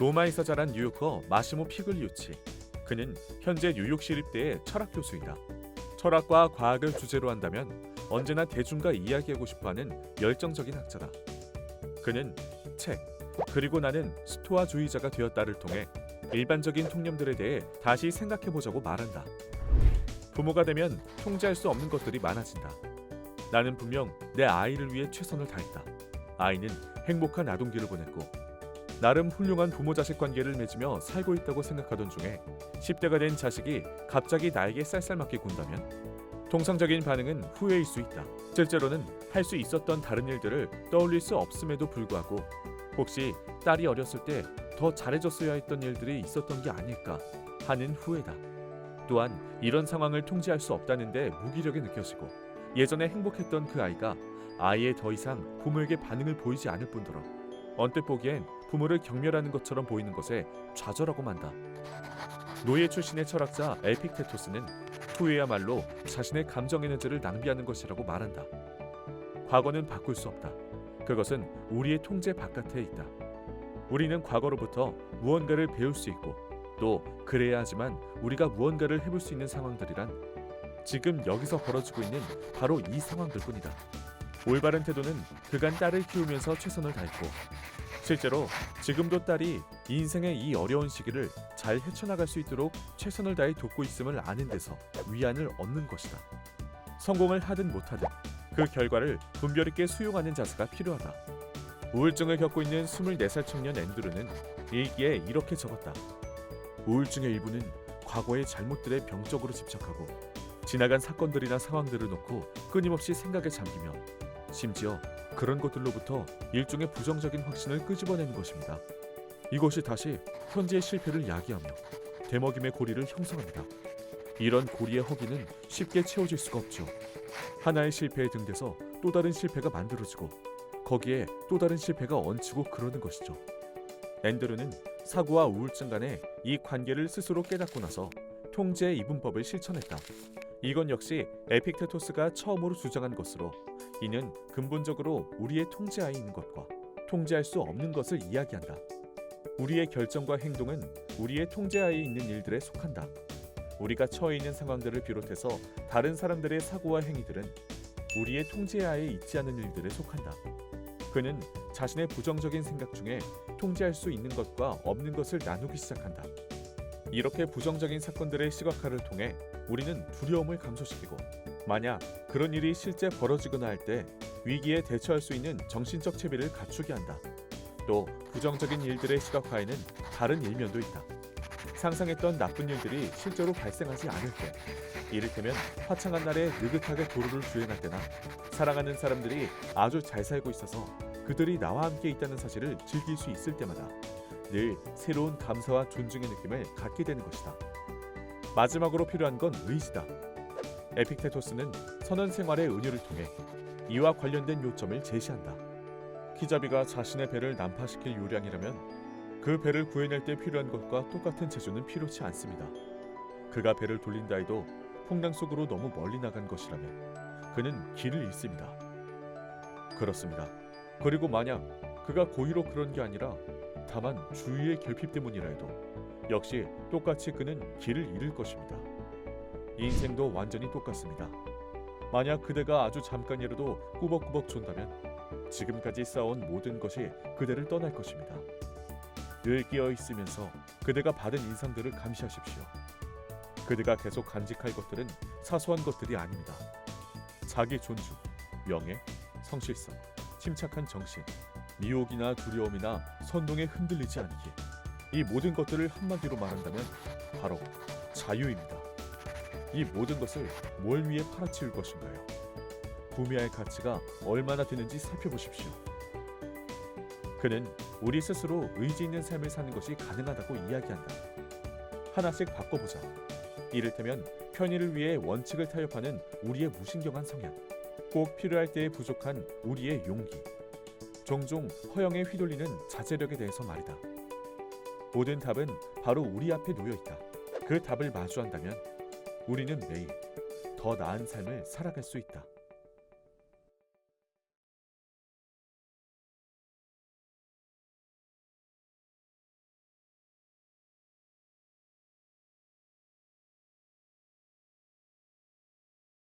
로마에서 자란 뉴요커 마시모 피글리우치. 그는 현재 뉴욕 시립대의 철학 교수이다. 철학과 과학을 주제로 한다면 언제나 대중과 이야기하고 싶어하는 열정적인 학자다. 그는 책, 그리고 나는 스토아주의자가 되었다를 통해 일반적인 통념들에 대해 다시 생각해보자고 말한다. 부모가 되면 통제할 수 없는 것들이 많아진다. 나는 분명 내 아이를 위해 최선을 다했다. 아이는 행복한 아동기를 보냈고 나름 훌륭한 부모-자식 관계를 맺으며 살고 있다고 생각하던 중에 10대가 된 자식이 갑자기 나에게 쌀쌀맞게 군다면 통상적인 반응은 후회일 수 있다. 실제로는 할 수 있었던 다른 일들을 떠올릴 수 없음에도 불구하고 혹시 딸이 어렸을 때 더 잘해줬어야 했던 일들이 있었던 게 아닐까 하는 후회다. 또한 이런 상황을 통제할 수 없다는 데 무기력이 느껴지고 예전에 행복했던 그 아이가 아예 더 이상 부모에게 반응을 보이지 않을 뿐더러 언뜻 보기엔 부모를 경멸하는 것처럼 보이는 것에 좌절하고 만다. 노예 출신의 철학자 에픽테토스는 후회야말로 자신의 감정 에너지를 낭비하는 것이라고 말한다. 과거는 바꿀 수 없다. 그것은 우리의 통제 바깥에 있다. 우리는 과거로부터 무언가를 배울 수 있고 또 그래야 하지만 우리가 무언가를 해볼 수 있는 상황들이란 지금 여기서 벌어지고 있는 바로 이 상황들 뿐이다. 올바른 태도는 그간 딸을 키우면서 최선을 다했고 실제로 지금도 딸이 인생의 이 어려운 시기를 잘 헤쳐나갈 수 있도록 최선을 다해 돕고 있음을 아는 데서 위안을 얻는 것이다. 성공을 하든 못하든 그 결과를 분별 있게 수용하는 자세가 필요하다. 우울증을 겪고 있는 24살 청년 앤드루는 일기에 이렇게 적었다. 우울증의 일부는 과거의 잘못들에 병적으로 집착하고 지나간 사건들이나 상황들을 놓고 끊임없이 생각에 잠기며 심지어 그런 것들로부터 일종의 부정적인 확신을 끄집어내는 것입니다. 이것이 다시 현재의 실패를 야기하며 대먹임의 고리를 형성합니다. 이런 고리의 허기는 쉽게 채워질 수가 없죠. 하나의 실패에 등대서 또 다른 실패가 만들어지고 거기에 또 다른 실패가 얹히고 그러는 것이죠. 앤드루는 사고와 우울증 간의 이 관계를 스스로 깨닫고 나서 통제의 이분법을 실천했다. 이건 역시 에픽테토스가 처음으로 주장한 것으로 이는 근본적으로 우리의 통제하에 있는 것과 통제할 수 없는 것을 이야기한다. 우리의 결정과 행동은 우리의 통제하에 있는 일들에 속한다. 우리가 처해 있는 상황들을 비롯해서 다른 사람들의 사고와 행위들은 우리의 통제하에 있지 않은 일들에 속한다. 그는 자신의 부정적인 생각 중에 통제할 수 있는 것과 없는 것을 나누기 시작한다. 이렇게 부정적인 사건들의 시각화를 통해 우리는 두려움을 감소시키고 만약 그런 일이 실제 벌어지거나 할 때 위기에 대처할 수 있는 정신적 채비를 갖추게 한다. 또 부정적인 일들의 시각화에는 다른 일면도 있다. 상상했던 나쁜 일들이 실제로 발생하지 않을 때, 이를테면 화창한 날에 느긋하게 도로를 주행할 때나 사랑하는 사람들이 아주 잘 살고 있어서 그들이 나와 함께 있다는 사실을 즐길 수 있을 때마다 늘 새로운 감사와 존중의 느낌을 갖게 되는 것이다. 마지막으로 필요한 건 의지다. 에픽테토스는 선한 생활의 은유를 통해 이와 관련된 요점을 제시한다. 키자비가 자신의 배를 난파시킬 요량이라면 그 배를 구해낼 때 필요한 것과 똑같은 재주는 필요치 않습니다. 그가 배를 돌린다 해도 풍랑 속으로 너무 멀리 나간 것이라면 그는 길을 잃습니다. 그렇습니다. 그리고 만약 그가 고의로 그런 게 아니라 다만 주위의 결핍 때문이라 해도 역시 똑같이 그는 길을 잃을 것입니다. 인생도 완전히 똑같습니다. 만약 그대가 아주 잠깐이라도 꾸벅꾸벅 존다면 지금까지 쌓아온 모든 것이 그대를 떠날 것입니다. 늘 깨어있으면서 그대가 받은 인상들을 감시하십시오. 그대가 계속 간직할 것들은 사소한 것들이 아닙니다. 자기 존중, 명예, 성실성, 침착한 정신, 미혹이나 두려움이나 선동에 흔들리지 않기, 이 모든 것들을 한마디로 말한다면 바로 자유입니다. 이 모든 것을 뭘 위해 팔아치울 것인가요? 구매할 가치가 얼마나 되는지 살펴보십시오. 그는 우리 스스로 의지 있는 삶을 사는 것이 가능하다고 이야기한다. 하나씩 바꿔보자. 이를테면 편의를 위해 원칙을 타협하는 우리의 무신경한 성향, 꼭 필요할 때에 부족한 우리의 용기, 종종 허영에 휘둘리는 자제력에 대해서 말이다. 모든 답은 바로 우리 앞에 놓여있다. 그 답을 마주한다면 우리는 매일 더 나은 삶을 살아갈 수 있다.